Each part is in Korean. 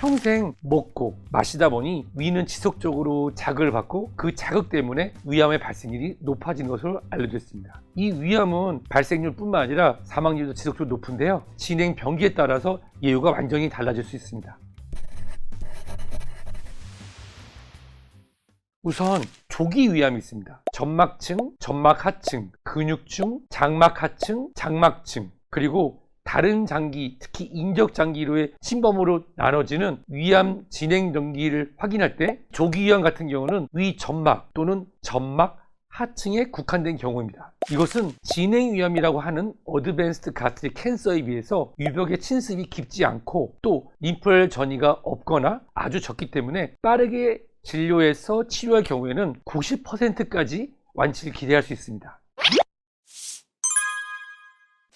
평생 먹고 마시다 보니 위는 지속적으로 자극을 받고 그 자극 때문에 위암의 발생률이 높아지는 것으로 알려져 있습니다. 이 위암은 발생률뿐만 아니라 사망률도 지속적으로 높은데요. 진행 병기에 따라서 예후가 완전히 달라질 수 있습니다. 우선 조기 위암이 있습니다. 점막층, 점막하층, 근육층, 장막하층, 장막층, 그리고 다른 장기, 특히 인적장기로의 침범으로 나눠지는 위암 진행 병기를 확인할 때 조기 위암 같은 경우는 위 점막 또는 점막 하층에 국한된 경우입니다. 이것은 진행 위암이라고 하는 어드밴스드 가스트릭 캔서에 비해서 유벽의 침습이 깊지 않고 또 림프혈 전이가 없거나 아주 적기 때문에 빠르게 진료해서 치료할 경우에는 90%까지 완치를 기대할 수 있습니다.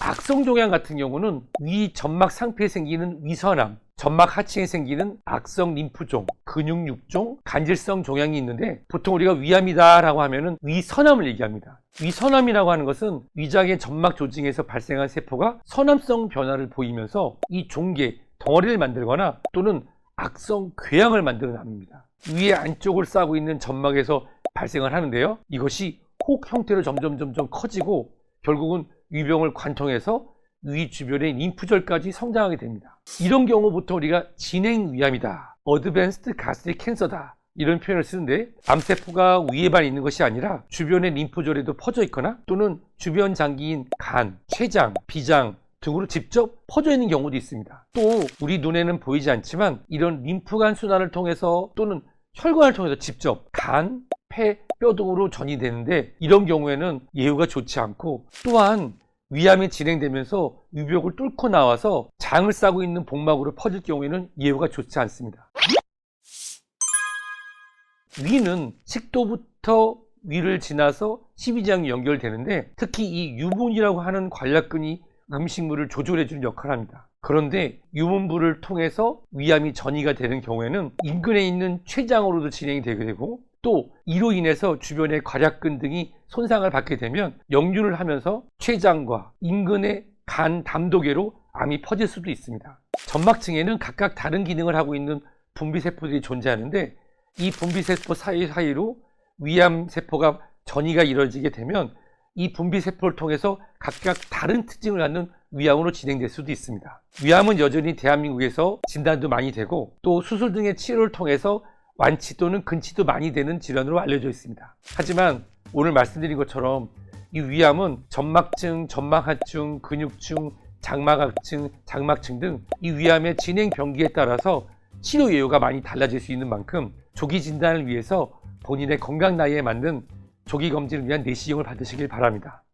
악성종양 같은 경우는 위 점막 상피에 생기는 위선암, 점막 하층에 생기는 악성 림프종, 근육육종, 간질성 종양이 있는데 보통 우리가 위암이다 라고 하면은 위선암을 얘기합니다. 위선암이라고 하는 것은 위장의 점막 조직에서 발생한 세포가 선암성 변화를 보이면서 이 종괴, 덩어리를 만들거나 또는 악성 궤양을 만드는 암입니다. 위의 안쪽을 싸고 있는 점막에서 발생을 하는데요. 이것이 혹 형태로 점점 커지고 결국은 위병을 관통해서 위 주변의 림프절까지 성장하게 됩니다. 이런 경우 보통 우리가 진행 위암이다, 어드밴스드 가스트릭 캔서다 이런 표현을 쓰는데 암세포가 위에만 있는 것이 아니라 주변의 림프절에도 퍼져 있거나 또는 주변 장기인 간, 췌장, 비장 등으로 직접 퍼져 있는 경우도 있습니다. 또 우리 눈에는 보이지 않지만 이런 림프관 순환을 통해서 또는 혈관을 통해서 직접 간, 폐, 뼈 등으로 전이되는데 이런 경우에는 예후가 좋지 않고 또한 위암이 진행되면서 유벽을 뚫고 나와서 장을 싸고 있는 복막으로 퍼질 경우에는 예후가 좋지 않습니다. 위는 식도부터 위를 지나서 십이지장이 연결되는데 특히 이 유문이라고 하는 관략근이 음식물을 조절해주는 역할을 합니다. 그런데 유문부를 통해서 위암이 전이가 되는 경우에는 인근에 있는 췌장으로도 진행이 되게 되고 또 이로 인해서 주변의 괄약근 등이 손상을 받게 되면 역류를 하면서 췌장과 인근의 간 담도계로 암이 퍼질 수도 있습니다. 점막층에는 각각 다른 기능을 하고 있는 분비세포들이 존재하는데 이 분비세포 사이로 위암세포가 전이가 이루어지게 되면 이 분비세포를 통해서 각각 다른 특징을 갖는 위암으로 진행될 수도 있습니다. 위암은 여전히 대한민국에서 진단도 많이 되고 또 수술 등의 치료를 통해서 완치 또는 근치도 많이 되는 질환으로 알려져 있습니다. 하지만 오늘 말씀드린 것처럼 이 위암은 점막층, 점막하층, 근육층, 장막하층, 장막층 등 이 위암의 진행 병기에 따라서 치료 예후가 많이 달라질 수 있는 만큼 조기 진단을 위해서 본인의 건강 나이에 맞는 조기 검진을 위한 내시경을 받으시길 바랍니다.